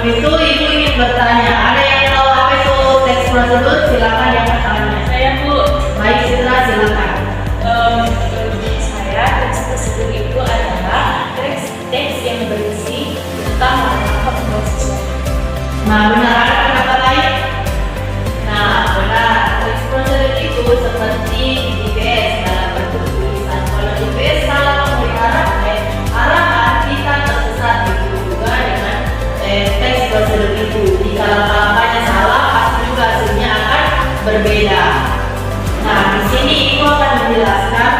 sebelum itu Ibu ingin bertanya, ada yang tahu apa itu teks prosedur? Silakan diangkat tangannya. Saya Bu. Baik, Citra, silakan. Bagi saya teks prosedur itu adalah teks yang berisi tentang apa proses. Nah, benar, ada pendapat lain? Nah, benar. Teks prosedur itu seperti IPS dalam bentuk tulisan. Kalau IPS salah memelihara arahan, kita tersesat. Begitu juga dengan teks prosedur itu. Jika langkah-langkahnya salah, pasti juga hasilnya akan berbeda. Nah, di sini Ibu akan menjelaskan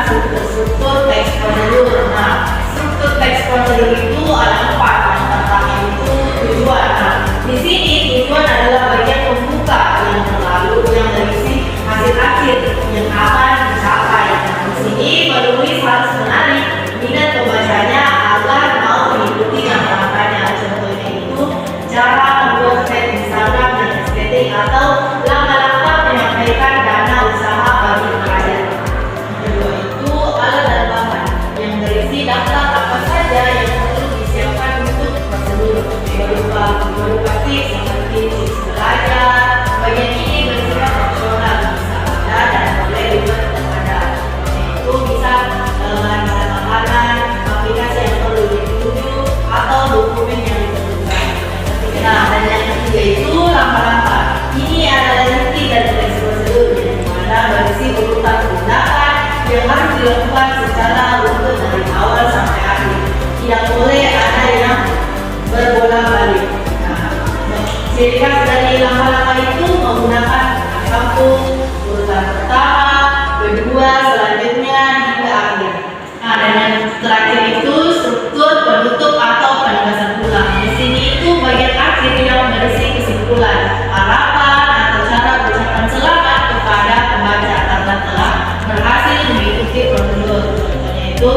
struktur teks prosedur. Nah, struktur teks prosedur itu ada 4. Yang pertama itu tujuan. Nah, di sini tujuan adalah bagian pembuka yang berisi hasil akhir yang akan dicapai. Nah, di sini penulis harus menarik minat pembacanya agar mau mengikuti langkah-langkahnya. Contohnya itu cara membuat page Instagram dan SPT atau langkah-langkah menyampaikan dana usaha bagi klien. Kedua itu alat dan bahan yang berisi daftar apa saja yang perlu disiapkan untuk prosedur, berupa tips seperti tips belajar. Bagian ini bersifat opsional, bisa ada dan boleh dibuat ada. Itu bisa bahan makanan, aplikasi yang perlu dituju atau dokumen yang diperlukan. Nah, dan yang ketiga itu langkah-langkah. Ini adalah inti dari teks prosedur yang mana berisi urutan tindakan yang harus dilakukan secara runtut dari awal sampai akhir. Tidak boleh ada yang berbolak-balik. Ciri khas dari langkah-langkah itu menggunakan satu urutan pertama, kedua, selanjutnya hingga akhir. Nah, dan yang terakhir itu struktur penutup atau penegasan ulang. Di sini itu bagian akhir yang berisi kesimpulan, harapan atau cara ucapan selamat kepada pembaca karena telah berhasil mengikuti prosedur. Contohnya itu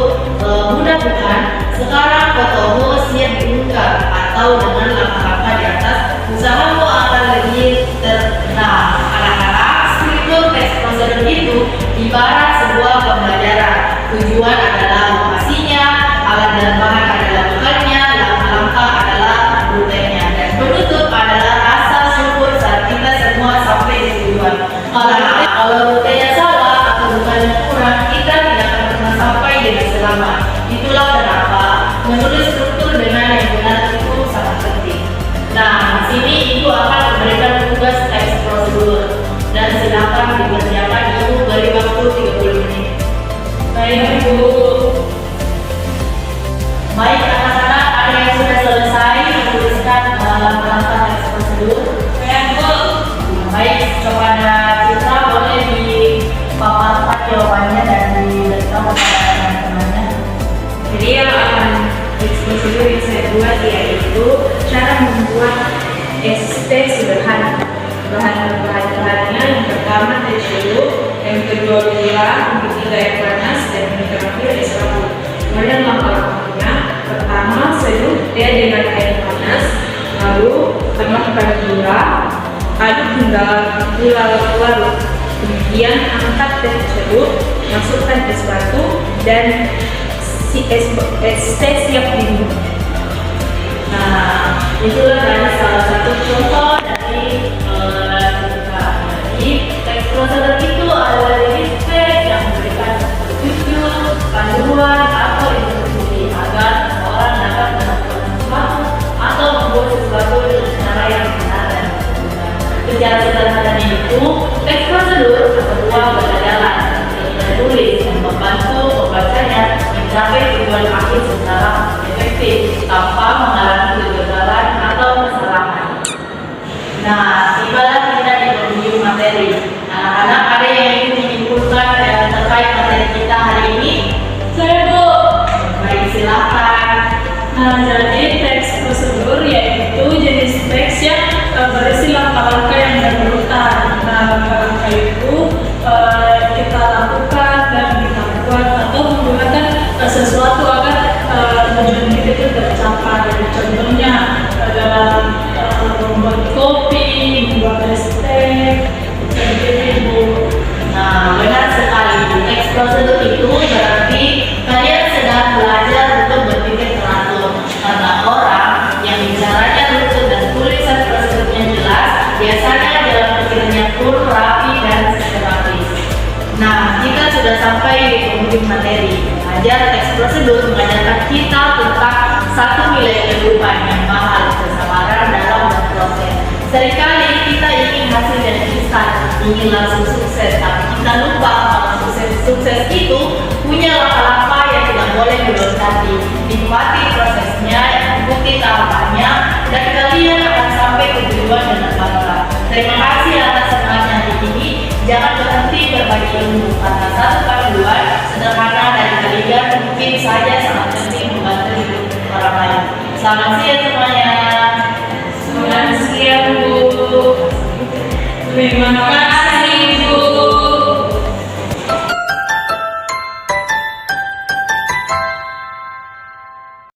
mudah-mudahan sekarang fotomu siap diunggah, atau dengan langkah-langkah di atas usahamu akan lebih terkenal. Kadang-kadang struktur teks prosedur itu ibarat sebuah pembelajaran. Tujuan adalah lokasinya, alat dan bahan adalah bukannya, langkah-langkah adalah rutenya, dan penutup adalah rasa syukur saat kita semua sampai di tujuan. Kalau rutenya salah atau bukannya kurang, kita tidak akan pernah sampai dengan selamat. Itulah kenapa menulis struktur dengan yang benar itu sangat penting. Nah, di sini Ibu akan memberikan tugas teks prosedur dan silakan dikerjakan. Ibu beri waktu 30 menit. Baik Bu. Baik anak-anak, ada yang sudah selesai menuliskan langkah-langkah teks prosedur? Saya Bu. Baik, kepada Citra boleh dipaparkan jawabannya dan diberitahu kepada teman-temannya. Jadi yang akan teks prosedur yang saya buat yaitu cara membuat ST sederhana. Bahan-bahannya yang pertama es jeruk, yang kedua gula, yang ketiga air panas, dan yang terakhir es rabut. Kemudian langkah-langkahnya, pertama seduh teh dengan air panas, lalu tambahkan gula, aduk hingga gula larut. Kemudian angkat teh tersebut, masukkan es batu dan si es teh siap diminum. Nah, itulah dari salah satu contoh dari teks prosedur itu adalah jenis teks yang memberikan petunjuk, panduan atau instruksi agar seseorang dapat melakukan sesuatu atau membuat sesuatu dengan cara yang benar dan benar. Secara sederhananya itu, teks prosedur berpeluang berjalan dan tulis yang membantu pembacanya mencapai tujuan akhir secara efektif tanpa mengalami kegagalan atau kesalahan. Nah, tibalah kita di penghujung materi. Anak-anak, ada yang ingin menyimpulkan terkait materi kita hari ini? Saya Bu. Baik, silakan. Nah, jadi teks prosedur yaitu jenis teks yang berisi langkah-langkah yang berurutan. Nah, langkah-langkah itu kita lakukan dan kita buat atau menggunakan sesuatu agar tujuan kita itu tercapai. Contohnya dalam membuat kopi, membuat es teh, seperti itu. Nah, benar sekali. Teks prosedur itu berarti kalian sedang belajar untuk berpikir teratur. Karena sudah sampai di penghujung materi. Mengajar teks prosedur mengajarkan kita tentang satu nilai kehidupan yang mahal, kesabaran dalam berproses. Seringkali kita ingin hasil yang instan, ingin langsung sukses, tapi kita lupa kalau sukses itu punya langkah-langkah yang tidak boleh dilompati. Nikmati prosesnya, ikuti tahapannya, dan kalian akan sampai ke tujuan dengan bangga. Terima kasih atas semangatnya hari ini. Jangan berhenti berbagi ilmu karena